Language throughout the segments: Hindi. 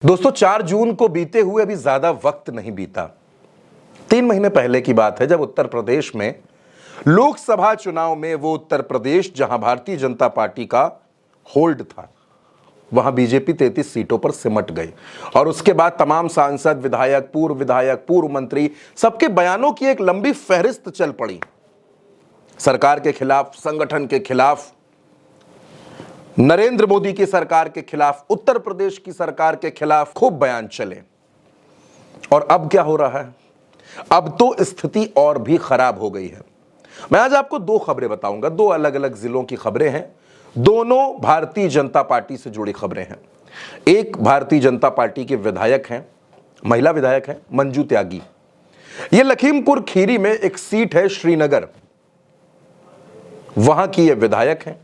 दोस्तों 4 जून को बीते हुए अभी ज्यादा वक्त नहीं बीता। 3 महीने पहले की बात है जब उत्तर प्रदेश में लोकसभा चुनाव में वो उत्तर प्रदेश जहां भारतीय जनता पार्टी का होल्ड था, वहां बीजेपी 33 सीटों पर सिमट गई और उसके बाद तमाम सांसद, विधायक, पूर्व मंत्री सबके बयानों की एक लंबी फहरिस्त चल पड़ी। सरकार के खिलाफ, संगठन के खिलाफ, नरेंद्र मोदी की सरकार के खिलाफ, उत्तर प्रदेश की सरकार के खिलाफ खूब बयान चले। और अब क्या हो रहा है? अब तो स्थिति और भी खराब हो गई है। मैं आज आपको 2 खबरें बताऊंगा, 2 अलग अलग जिलों की खबरें हैं, दोनों भारतीय जनता पार्टी से जुड़ी खबरें हैं। एक भारतीय जनता पार्टी के विधायक हैं, महिला विधायक हैं, मंजू त्यागी। ये लखीमपुर खीरी में एक सीट है श्रीनगर, वहां की ये विधायक हैं।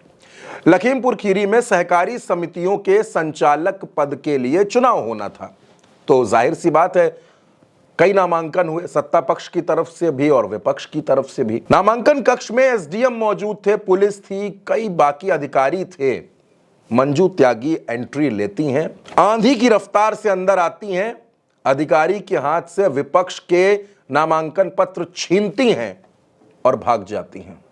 लखीमपुर खीरी में सहकारी समितियों के संचालक पद के लिए चुनाव होना था, तो जाहिर सी बात है कई नामांकन हुए, सत्ता पक्ष की तरफ से भी और विपक्ष की तरफ से भी। नामांकन कक्ष में एसडीएम मौजूद थे, पुलिस थी, कई बाकी अधिकारी थे। मंजू त्यागी एंट्री लेती हैं, आंधी की रफ्तार से अंदर आती हैं, अधिकारी के हाथ से विपक्ष के नामांकन पत्र छीनती हैं और भाग जाती हैं।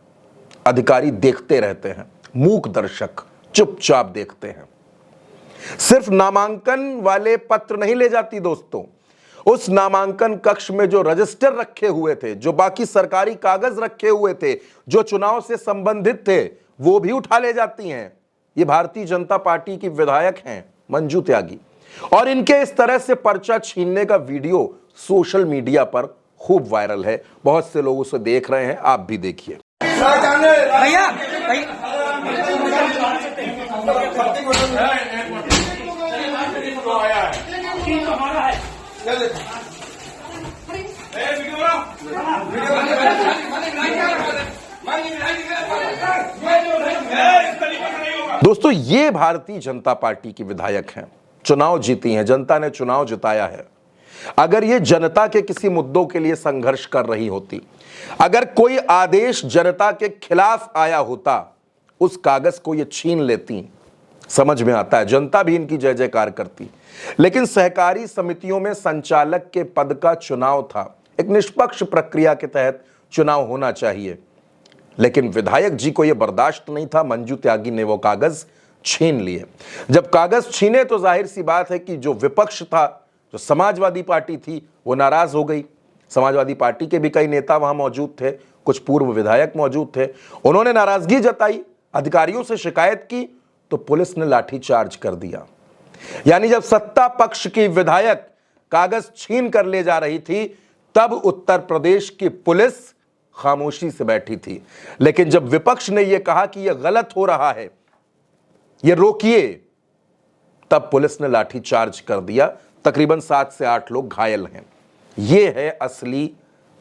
अधिकारी देखते रहते हैं, मूक दर्शक चुपचाप देखते हैं। सिर्फ नामांकन वाले पत्र नहीं ले जाती दोस्तों, उस नामांकन कक्ष में जो रजिस्टर रखे हुए थे, जो बाकी सरकारी कागज रखे हुए थे, जो चुनाव से संबंधित थे, वो भी उठा ले जाती हैं। ये भारतीय जनता पार्टी की विधायक हैं मंजू त्यागी, और इनके इस तरह से पर्चा छीनने का वीडियो सोशल मीडिया पर खूब वायरल है। बहुत से लोग उसे देख रहे हैं, आप भी देखिए। भैया दोस्तों ये भारतीय जनता पार्टी की विधायक हैं, चुनाव जीती हैं, जनता ने चुनाव जिताया है। अगर ये जनता के किसी मुद्दों के लिए संघर्ष कर रही होती, अगर कोई आदेश जनता के खिलाफ आया होता, उस कागज को ये छीन लेती। समझ में आता है, जनता भी इनकी जय जयकार करती। लेकिन सहकारी समितियों में संचालक के पद का चुनाव था, एक निष्पक्ष प्रक्रिया के तहत चुनाव होना चाहिए, लेकिन विधायक जी को यह बर्दाश्त नहीं था। मंजू त्यागी ने वो कागज छीन लिए। जब कागज छीने तो जाहिर सी बात है कि जो विपक्ष था, जो समाजवादी पार्टी थी, वो नाराज हो गई। समाजवादी पार्टी के भी कई नेता वहां मौजूद थे, कुछ पूर्व विधायक मौजूद थे, उन्होंने नाराजगी जताई, अधिकारियों से शिकायत की, तो पुलिस ने लाठीचार्ज कर दिया। यानी जब सत्ता पक्ष की विधायक कागज छीन कर ले जा रही थी, तब उत्तर प्रदेश की पुलिस खामोशी से बैठी थी। लेकिन जब विपक्ष ने यह कहा कि यह गलत हो रहा है, यह रोकिए, तब पुलिस ने लाठीचार्ज कर दिया। तकरीबन 7 से 8 लोग घायल हैं। यह है असली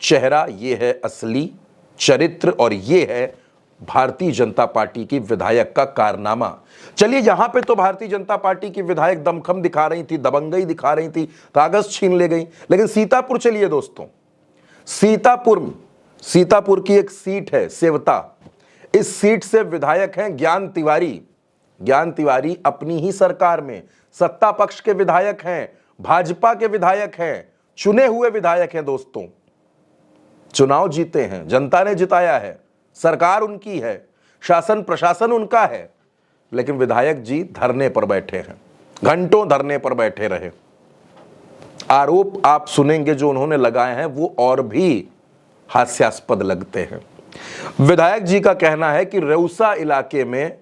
चेहरा, यह है असली चरित्र, और यह है भारतीय जनता पार्टी की विधायक का कारनामा। चलिए, यहां पे तो भारतीय जनता पार्टी की विधायक दमखम दिखा रही थी, दबंगई दिखा रही थी, कागज छीन ले गई। लेकिन सीतापुर चलिए दोस्तों, सीतापुर की एक सीट है सेवता। इस सीट से विधायक हैं ज्ञान तिवारी। ज्ञान तिवारी अपनी ही सरकार में सत्ता पक्ष के विधायक हैं, भाजपा के विधायक हैं, चुने हुए विधायक हैं दोस्तों। चुनाव जीते हैं, जनता ने जिताया है, सरकार उनकी है, शासन प्रशासन उनका है, लेकिन विधायक जी धरने पर बैठे हैं, घंटों धरने पर बैठे रहे। आरोप आप सुनेंगे जो उन्होंने लगाए हैं, वो और भी हास्यास्पद लगते हैं। विधायक जी का कहना है कि रेउसा इलाके में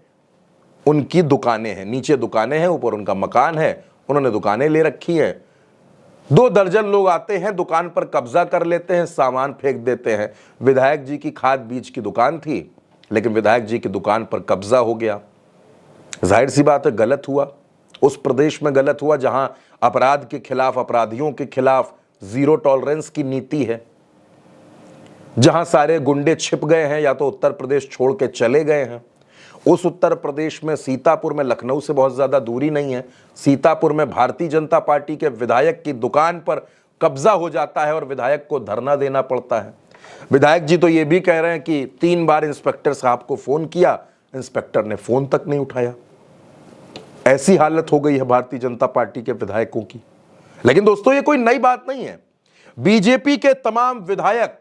उनकी दुकानें हैं, नीचे दुकानें हैं, ऊपर उनका मकान है, उन्होंने दुकानें ले रखी हैं। 2 दर्जन लोग आते हैं, दुकान पर कब्जा कर लेते हैं, सामान फेंक देते हैं। विधायक जी की खाद बीज की दुकान थी, लेकिन विधायक जी की दुकान पर कब्जा हो गया। जाहिर सी बात है गलत हुआ, उस प्रदेश में गलत हुआ जहां अपराध के खिलाफ, अपराधियों के खिलाफ जीरो टॉलरेंस की नीति है, जहां सारे गुंडे छिप गए हैं या तो उत्तर प्रदेश छोड़ के चले गए हैं। उस उत्तर प्रदेश में, सीतापुर में, लखनऊ से बहुत ज्यादा दूरी नहीं है, सीतापुर में भारतीय जनता पार्टी के विधायक की दुकान पर कब्जा हो जाता है और विधायक को धरना देना पड़ता है। विधायक जी तो ये भी कह रहे हैं कि 3 बार इंस्पेक्टर साहब को फोन किया, इंस्पेक्टर ने फोन तक नहीं उठाया। ऐसी हालत हो गई है भारतीय जनता पार्टी के विधायकों की। लेकिन दोस्तों, ये कोई नई बात नहीं है। बीजेपी के तमाम विधायक,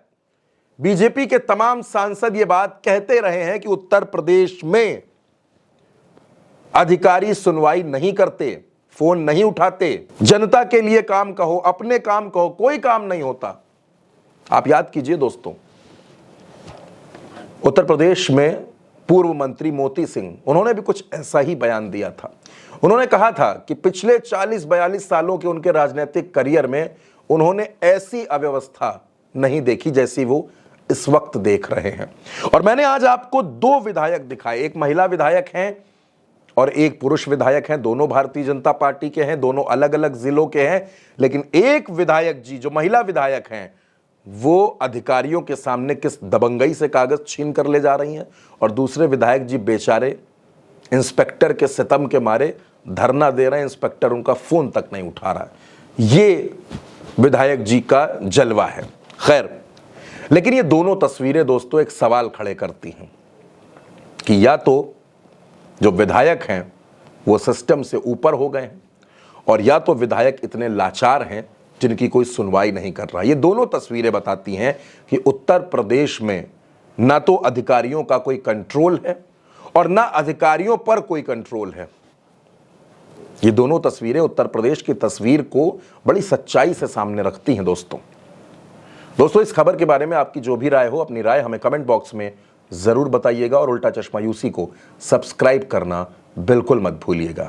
बीजेपी के तमाम सांसद ये बात कहते रहे हैं कि उत्तर प्रदेश में अधिकारी सुनवाई नहीं करते, फोन नहीं उठाते, जनता के लिए काम कहो, अपने काम कहो, कोई काम नहीं होता। आप याद कीजिए दोस्तों, उत्तर प्रदेश में पूर्व मंत्री मोती सिंह, उन्होंने भी कुछ ऐसा ही बयान दिया था। उन्होंने कहा था कि पिछले 40-42 सालों के उनके राजनीतिक करियर में उन्होंने ऐसी अव्यवस्था नहीं देखी जैसी वो इस वक्त देख रहे हैं। और मैंने आज आपको 2 विधायक दिखाए, एक महिला विधायक हैं और एक पुरुष विधायक हैं। दोनों भारतीय जनता पार्टी के हैं, दोनों अलग अलग जिलों के हैं। लेकिन एक विधायक जी, जो महिला विधायक हैं, वो अधिकारियों के सामने किस दबंगई से कागज छीन कर ले जा रही हैं, और दूसरे विधायक जी बेचारे इंस्पेक्टर के सितम के मारे धरना दे रहे हैं, इंस्पेक्टर उनका फोन तक नहीं उठा रहा है। ये विधायक जी का जलवा है। खैर, लेकिन ये दोनों तस्वीरें दोस्तों एक सवाल खड़े करती हैं कि या तो जो विधायक हैं वो सिस्टम से ऊपर हो गए हैं, और या तो विधायक इतने लाचार हैं जिनकी कोई सुनवाई नहीं कर रहा। ये दोनों तस्वीरें बताती हैं कि उत्तर प्रदेश में ना तो अधिकारियों का कोई कंट्रोल है और ना अधिकारियों पर कोई कंट्रोल है। ये दोनों तस्वीरें उत्तर प्रदेश की तस्वीर को बड़ी सच्चाई से सामने रखती हैं। दोस्तों, इस खबर के बारे में आपकी जो भी राय हो, अपनी राय हमें कमेंट बॉक्स में जरूर बताइएगा, और उल्टा चश्मा यूसी को सब्सक्राइब करना बिल्कुल मत भूलिएगा।